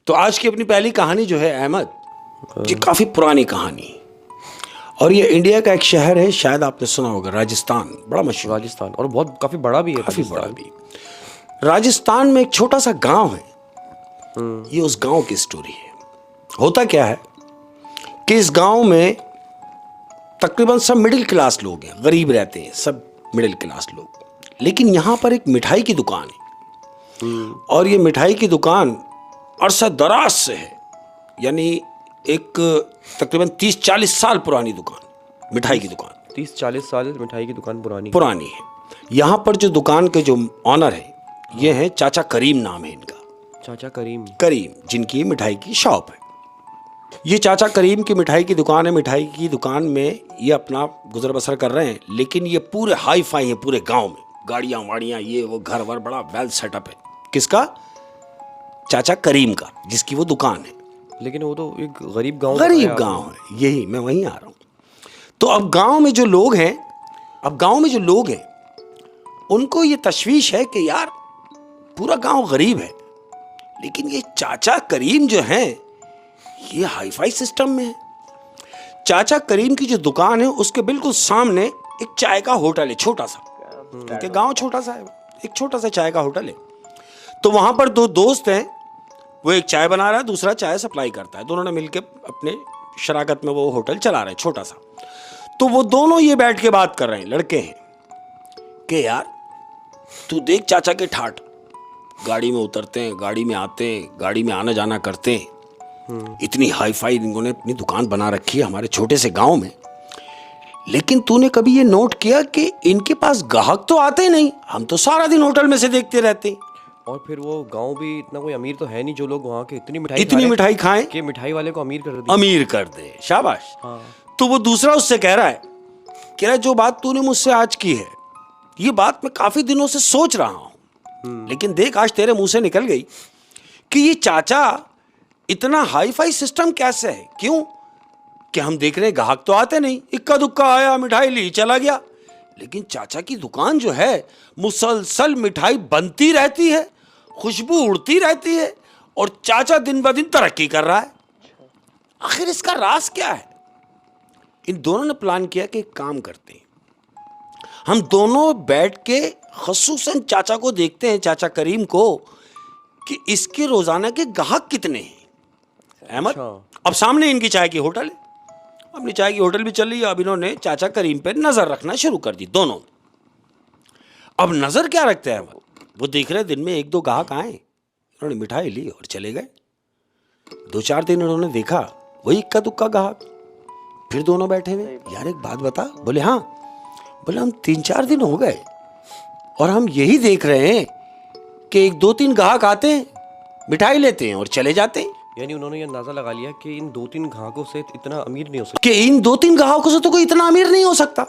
तो आज की अपनी पहली कहानी जो है अहमद, ये काफ़ी पुरानी कहानी और ये इंडिया का एक शहर है, शायद आपने सुना होगा, राजस्थान, बड़ा मशहूर राजस्थान, और बहुत काफ़ी बड़ा भी है। काफ़ी बड़ा भी। राजस्थान में एक छोटा सा गांव है, ये उस गांव की स्टोरी है। होता क्या है कि इस गांव में तकरीबन सब मिडिल क्लास लोग हैं, गरीब रहते हैं सब मिडिल क्लास लोग, लेकिन यहाँ पर एक मिठाई की दुकान है और ये मिठाई की दुकान अरसा दराज से है, यानी एक तकरीबन 30-40 साल पुरानी दुकान, मिठाई की दुकान 30-40 साल मिठाई की दुकान पुरानी है। यहाँ पर जो दुकान के जो ऑनर है ये हैं चाचा करीम, नाम है इनका, चाचा करीम, जिनकी मिठाई की शॉप है। ये चाचा करीम की मिठाई की दुकान है। मिठाई की दुकान में ये अपना गुजर बसर कर रहे हैं, लेकिन ये पूरे हाई फाई है, पूरे गांव में गाड़ियाँ वाड़ियाँ, ये वो, घर वर, बड़ा वेल सेटअप है। किसका? चाचा करीम का, जिसकी वो दुकान है। लेकिन वो तो एक गरीब गांव है, यही मैं वहीं आ रहा हूँ। तो अब गांव में जो लोग हैं उनको ये तशवीश है कि यार पूरा गांव गरीब है, लेकिन ये चाचा करीम जो हैं ये हाई फाई सिस्टम में है। चाचा करीम की जो दुकान है उसके बिल्कुल सामने एक चाय का होटल है, छोटा सा, क्योंकि गांव छोटा सा है, एक छोटा सा चाय का होटल है। तो वहां पर दो दोस्त हैं, वो एक चाय बना रहा है, दूसरा चाय सप्लाई करता है, दोनों ने मिलकर अपने शराकत में वो होटल चला रहे हैं, छोटा सा। तो वो दोनों ये बैठ के बात कर रहे हैं, लड़के हैं, कि यार तू देख चाचा के ठाठ, गाड़ी में उतरते हैं, गाड़ी में आते हैं, गाड़ी में आना जाना करते हैं, इतनी हाई फाई इन्होंने अपनी दुकान बना रखी है हमारे छोटे से गांव में। लेकिन तूने कभी ये नोट किया कि इनके पास ग्राहक तो आते ही नहीं, हम तो सारा दिन होटल में से देखते रहते हैं। और फिर वो गांव भी इतना कोई अमीर तो है नहीं, जो लोग वहाँ के इतनी मिठाई खाएं कि मिठाई वाले को अमीर कर दे। शाबाश। तो वो दूसरा उससे कह रहा है जो बात तूने मुझसे आज की है, ये बात मैं काफी दिनों से सोच रहा हूं, लेकिन देख आज तेरे मुंह से निकल गई कि ये चाचा इतना हाई फाई सिस्टम कैसे है। क्यों? कि हम देख रहे हैं ग्राहक तो आते नहीं, इक्का दुक्का आया, मिठाई ली, चला गया। लेकिन चाचा की दुकान जो है मुसलसल मिठाई बनती रहती है, खुशबू उड़ती रहती है, और चाचा दिन ब दिन तरक्की कर रहा है। आखिर इसका राज क्या है? इन दोनों ने प्लान किया कि एक काम करते हैं, हम दोनों बैठ के खसूसन चाचा को देखते हैं, चाचा करीम को, कि इसके रोजाना के ग्राहक कितने हैं। अहमद, अब सामने इनकी चाय की होटल है, अपनी चाय की होटल भी चल रही है। अब इन्होंने चाचा करीम पे नजर रखना शुरू कर दी दोनों। अब नजर क्या रखते हैं वो देख रहे दिन में 1-2 ग्राहक आए, उन्होंने मिठाई ली और चले गए। 2-4 दिन उन्होंने देखा, वही इक्का दुक्का ग्राहक, फिर दोनों बैठे हुए, यार एक बात बता। बोले हाँ। बोले हम 3-4 दिन हो गए और हम यही देख रहे हैं कि 1-2-3 ग्राहक आते हैं, मिठाई लेते हैं और चले जाते हैं। यानी उन्होंने ये अंदाजा लगा लिया कि इन 2-3 ग्राहकों से इतना अमीर नहीं हो सकता, कि इन 2-3 ग्राहकों से तो कोई इतना अमीर नहीं हो सकता।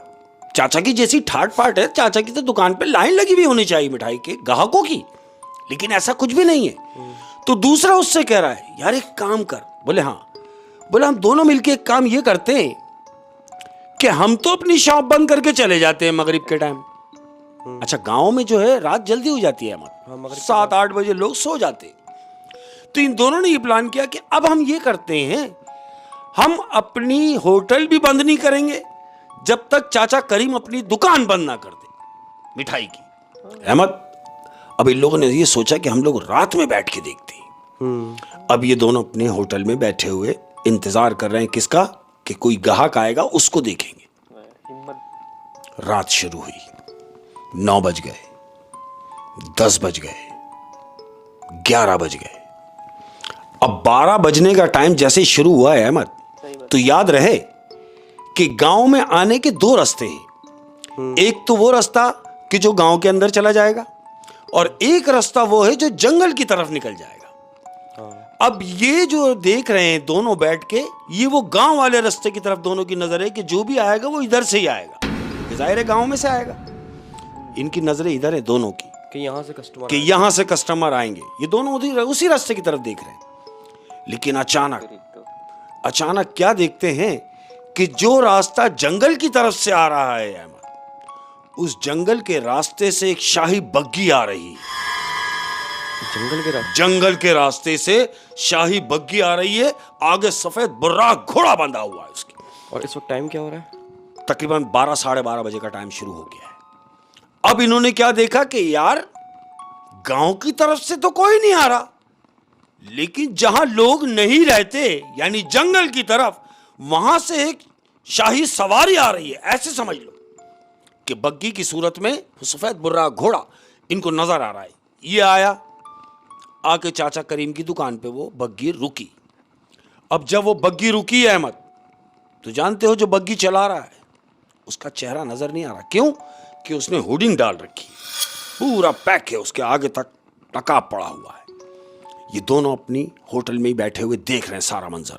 चाचा की जैसी ठाट पाट है, चाचा की तो दुकान पे लाइन लगी हुई होनी चाहिए मिठाई के ग्राहकों की, लेकिन ऐसा कुछ भी नहीं है। तो दूसरा उससे कह रहा है, यार एक काम कर। बोले हाँ। बोले हम दोनों मिलके एक काम ये करते हैं कि हम तो अपनी शॉप बंद करके चले जाते हैं मगरिब के टाइम। अच्छा, गांव में जो है रात जल्दी हो जाती है, 7-8 बजे लोग सो जाते। तो इन दोनों ने ये प्लान किया कि अब हम ये करते हैं, हम अपनी होटल भी बंद नहीं करेंगे जब तक चाचा करीम अपनी दुकान बंद ना कर दे मिठाई की। अहमद, अब इन लोगों ने ये सोचा कि हम लोग रात में बैठ के देखते हैं। अब ये दोनों अपने होटल में बैठे हुए इंतजार कर रहे हैं, किसका? कि कोई ग्राहक आएगा, उसको देखेंगे। रात शुरू हुई, 9 बज गए, 10 बज गए, 11 बज गए। अब 12 बजने का टाइम जैसे शुरू हुआ है अहमद, तो याद रहे कि गांव में आने के 2 रास्ते हैं। एक तो वो रास्ता कि जो गांव के अंदर चला जाएगा, और एक रास्ता वो है जो जंगल की तरफ निकल जाएगा। अब ये जो देख रहे हैं दोनों बैठ के, ये वो गांव वाले रास्ते की तरफ दोनों की नजर है कि जो भी आएगा वो इधर से ही आएगा, जाहिर है गांव में से आएगा। इनकी नजरें इधर है दोनों की कि यहाँ से कस्टमर आएंगे। ये दोनों उसी रास्ते की तरफ देख रहे हैं। लेकिन अचानक क्या देखते हैं कि जो रास्ता जंगल की तरफ से आ रहा है अहमद, उस जंगल के रास्ते से एक शाही बग्गी आ रही है। जंगल के रास्ते से शाही बग्गी आ रही है, आगे सफेद बुर्राक घोड़ा बंधा हुआ है उसकी। और इस वक्त टाइम क्या हो रहा है? तकरीबन 12 साढ़े 12 बजे का टाइम शुरू हो गया है। अब इन्होंने क्या देखा कि यार गांव की तरफ से तो कोई नहीं आ रहा, लेकिन जहां लोग नहीं रहते यानी जंगल की तरफ, वहां से एक शाही सवारी आ रही है। ऐसे समझ लो कि बग्गी की सूरत में सफेद बुर्रा घोड़ा इनको नजर आ रहा है। ये आया, आके चाचा करीम की दुकान पे वो बग्गी रुकी। अब जब वो बग्गी रुकी है अहमद, तो जानते हो जो बग्गी चला रहा है उसका चेहरा नजर नहीं आ रहा। क्यों? कि उसने होर्डिंग डाल रखी, पूरा पैक है, उसके आगे तक नकाब पड़ा हुआ है। ये दोनों अपनी होटल में ही बैठे हुए देख रहे हैं सारा मंजर।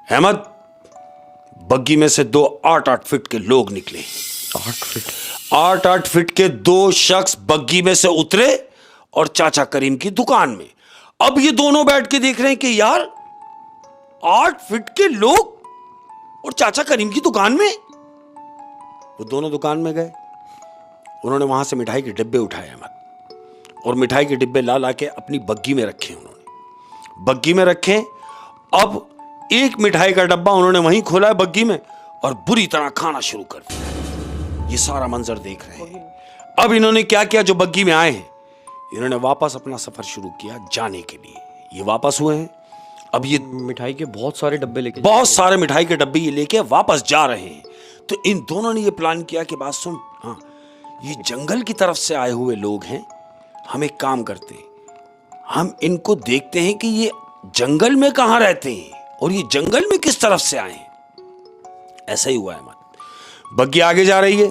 अहमद, बग्गी में से 2 8-8 फीट के लोग निकले। 8 फीट के 2 शख्स बग्गी में से उतरे और चाचा करीम की दुकान में। अब ये दोनों बैठ के देख रहे हैं कि यार 8 फीट के लोग और चाचा करीम की दुकान में। वो दोनों दुकान में गए, उन्होंने वहां से मिठाई के डिब्बे उठाए अहमद, और मिठाई के डिब्बे ला के अपनी बग्गी में रखे। उन्होंने बग्गी में रखे। अब एक मिठाई का डब्बा उन्होंने वहीं खोला है बग्गी में और बुरी तरह खाना शुरू कर दिया। ये सारा मंजर देख रहे हैं। अब इन्होंने क्या किया, जो बग्गी में आए हैं इन्होंने वापस अपना सफर शुरू किया जाने के लिए। ये वापस हुए हैं। अब ये मिठाई के बहुत सारे डब्बे लेके, बहुत सारे मिठाई के डब्बे ये लेके वापस जा रहे हैं। तो इन दोनों ने ये प्लान किया कि बात सुन, हाँ ये जंगल की तरफ से आए हुए लोग हैं, हम एक काम करते हैं, हम इनको देखते हैं कि ये जंगल में कहां रहते हैं और ये जंगल में किस तरफ से आए हैं। ऐसा ही हुआ है अहमद। बग्गी आगे जा रही है,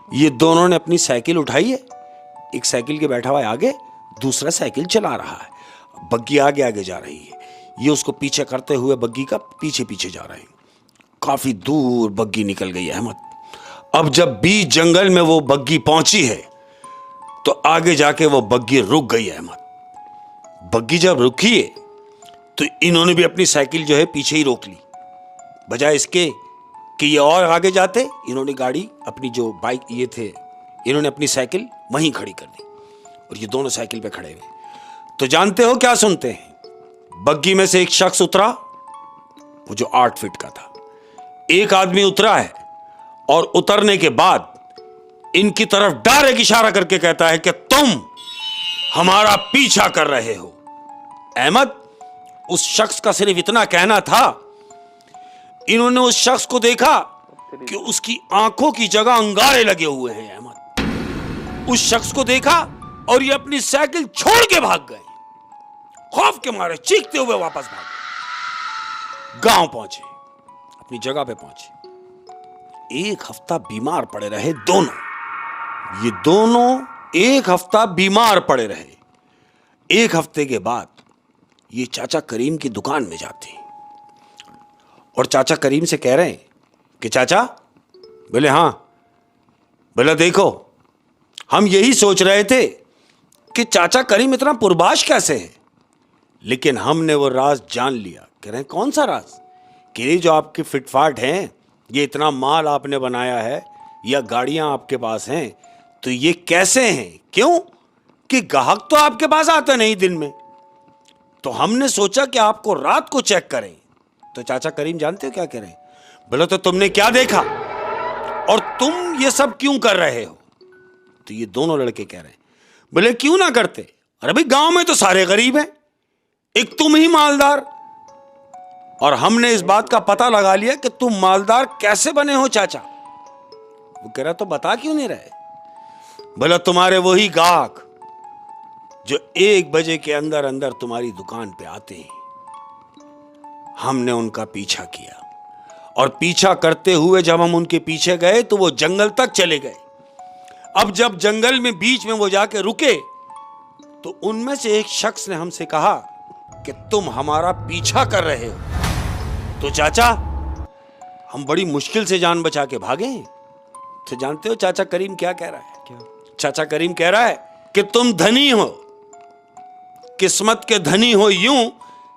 ये दोनों ने अपनी साइकिल उठाई है, एक साइकिल के बैठा हुआ है आगे, दूसरा साइकिल चला रहा है। बग्गी आगे आगे जा रही है, ये उसको पीछे करते हुए बग्गी का पीछे पीछे जा रहे हैं। काफी दूर बग्गी निकल गई है अहमद। अब जब बीच जंगल में वो बग्गी पहुंची है तो आगे जाके वो बग्गी रुक गई है अहमद। बग्गी जब रुकी है तो इन्होंने भी अपनी साइकिल जो है पीछे ही रोक ली। बजाय इसके कि ये और आगे जाते, इन्होंने गाड़ी अपनी जो बाइक ये थे, इन्होंने अपनी साइकिल वहीं खड़ी कर दी और ये दोनों साइकिल पे खड़े हुए। तो जानते हो क्या सुनते हैं? बग्गी में से एक शख्स उतरा, वो जो 8 फीट का था। एक आदमी उतरा है और उतरने के बाद इनकी तरफ डायरेक्ट इशारा करके कहता है कि तुम हमारा पीछा कर रहे हो। अहमद, उस शख्स का सिर्फ इतना कहना था, इन्होंने उस शख्स को देखा कि उसकी आंखों की जगह अंगारे लगे हुए हैं। अहमद, उस शख्स को देखा और ये अपनी साइकिल छोड़ के भाग गए। खौफ के मारे चीखते हुए वापस भागे। गांव पहुंचे, अपनी जगह पे पहुंचे। 1 हफ्ता बीमार पड़े रहे दोनों। ये दोनों 1 हफ्ता बीमार पड़े रहे। 1 हफ्ते के बाद ये चाचा करीम की दुकान में जाते हैं और चाचा करीम से कह रहे हैं कि चाचा, बोले हाँ, बोला देखो हम यही सोच रहे थे कि चाचा करीम इतना पुरबाश कैसे है, लेकिन हमने वो राज जान लिया। कह रहे हैं कौन सा राज? कि ये जो आपके फिटफाट हैं, ये इतना माल आपने बनाया है या गाड़ियां आपके पास हैं, तो ये कैसे हैं? क्यों कि ग्राहक तो आपके पास आता नहीं दिन में, तो हमने सोचा कि आपको रात को चेक करें। तो चाचा करीम जानते हो क्या कह रहे हैं? बोले तो तुमने क्या देखा और तुम ये सब क्यों कर रहे हो? तो ये दोनों लड़के कह रहे हैं, बोले क्यों ना करते, अरे भाई गांव में तो सारे गरीब हैं, एक तुम ही मालदार, और हमने इस बात का पता लगा लिया कि तुम मालदार कैसे बने हो चाचा। वो कह रहा तो बता क्यों नहीं रहे? बोला तुम्हारे वही गाहक जो 1 बजे के अंदर अंदर तुम्हारी दुकान पे आते हैं, हमने उनका पीछा किया और पीछा करते हुए जब हम उनके पीछे गए तो वो जंगल तक चले गए। अब जब जंगल में बीच में वो जाके रुके तो उनमें से एक शख्स ने हमसे कहा कि तुम हमारा पीछा कर रहे हो। तो चाचा हम बड़ी मुश्किल से जान बचा के भागे। तो जानते हो चाचा करीम क्या कह रहा है? क्या? चाचा करीम कह रहा है कि तुम धनी हो, किस्मत के धनी हो यूं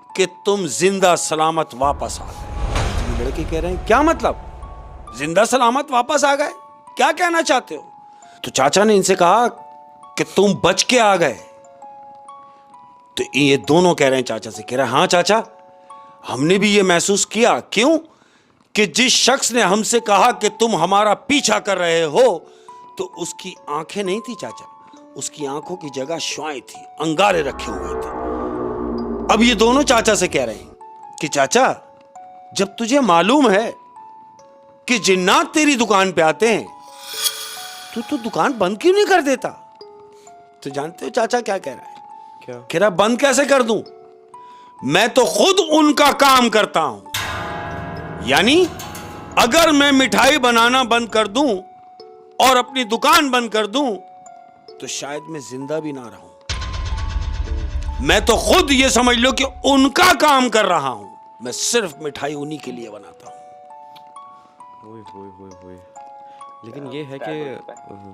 कि तुम जिंदा सलामत वापस आ गए। लड़के कह रहे हैं क्या मतलब, जिंदा सलामत वापस आ गए, क्या कहना चाहते हो? तो चाचा ने इनसे कहा कि तुम बच के आ गए, तो ये दोनों कह रहे हैं चाचा से, कह रहे हैं हाँ चाचा, हमने भी ये महसूस किया। क्यों? कि जिस शख्स ने हमसे कहा कि तुम हमारा पीछा कर रहे हो, तो उसकी आंखें नहीं थी चाचा, उसकी आंखों की जगह श्वाएं थी, अंगारे रखे हुए थे। अब ये दोनों चाचा से कह रहे हैं कि चाचा, जब तुझे मालूम है कि जिन्नात तेरी दुकान पे आते हैं, तो दुकान बंद क्यों नहीं कर देता? तो जानते हो चाचा क्या कह रहा है? क्या? कह रहा बंद कैसे कर दूं, मैं तो खुद उनका काम करता हूं। यानी अगर मैं मिठाई बनाना बंद कर दूं और अपनी दुकान बंद कर दूं, तो शायद मैं जिंदा भी ना रहूं। मैं तो खुद ये समझ लो कि उनका काम कर रहा हूं, मैं सिर्फ मिठाई उन्हीं के लिए बनाता हूं। ओए होए होए होए। लेकिन ये है कि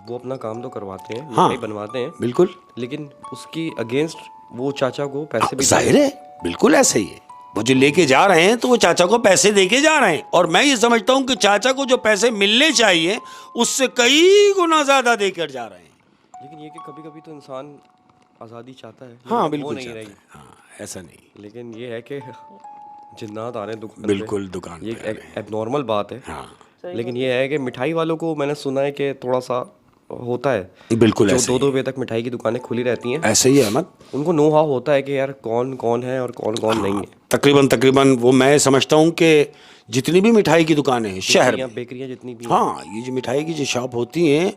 वो अपना काम तो करवाते हैं, हाँ, मिठाई बनवाते हैं, बिल्कुल, लेकिन उसकी अगेंस्ट वो चाचा को पैसे भी जाहिर है, बिल्कुल ऐसे ही है। वो जो लेके जा रहे हैं तो वो चाचा को पैसे देके जा रहे हैं, और मैं ये समझता हूं कि चाचा को जो पैसे मिलने चाहिए उससे कई गुना ज्यादा देकर जा रहे हैं। लेकिन ये कि कभी कभी तो इंसान आज़ादी चाहता है, हाँ, वो बिल्कुल नहीं चाहता रही। है। हाँ, ऐसा नहीं, लेकिन ये है कि जिन्नात आ रहे हैं दुकान पे। बिल्कुल दुकान ये पे आ रहे हैं। एबनॉर्मल बात है। हाँ, लेकिन ये है कि मिठाई वालों को मैंने सुना है कि थोड़ा सा होता है, बिल्कुल जो ऐसे दो ही, बजे तक मिठाई की दुकानें खुली रहती हैं, ऐसे ही है अहमद। उनको नो हाउ होता है कि यार कौन कौन है और कौन कौन नहीं है। तकरीबन वो मैं समझता हूँ कि जितनी भी मिठाई की दुकानें हैं शहर में, बेकरियां जितनी भी हैं, हाँ, ये जो मिठाई की जो शॉप होती हैं,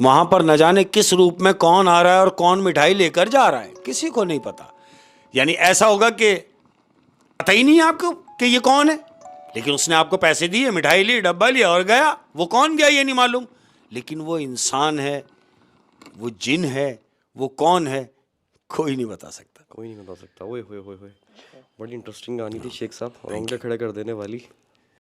वहां पर न जाने किस रूप में कौन आ रहा है और कौन मिठाई लेकर जा रहा है, किसी को नहीं पता। यानी ऐसा होगा कि पता ही नहीं है आपको कि ये कौन है, लेकिन उसने आपको पैसे दिए, मिठाई ली, डब्बा लिया और गया। वो कौन गया ये नहीं मालूम, लेकिन वो इंसान है, वो जिन है, वो कौन है, कोई नहीं बता सकता। कोई नहीं बता सकता। ओए होए होए होए, बड़ी इंटरेस्टिंग कहानी थी शेख साहब, रोंगटे खड़े कर देने वाली।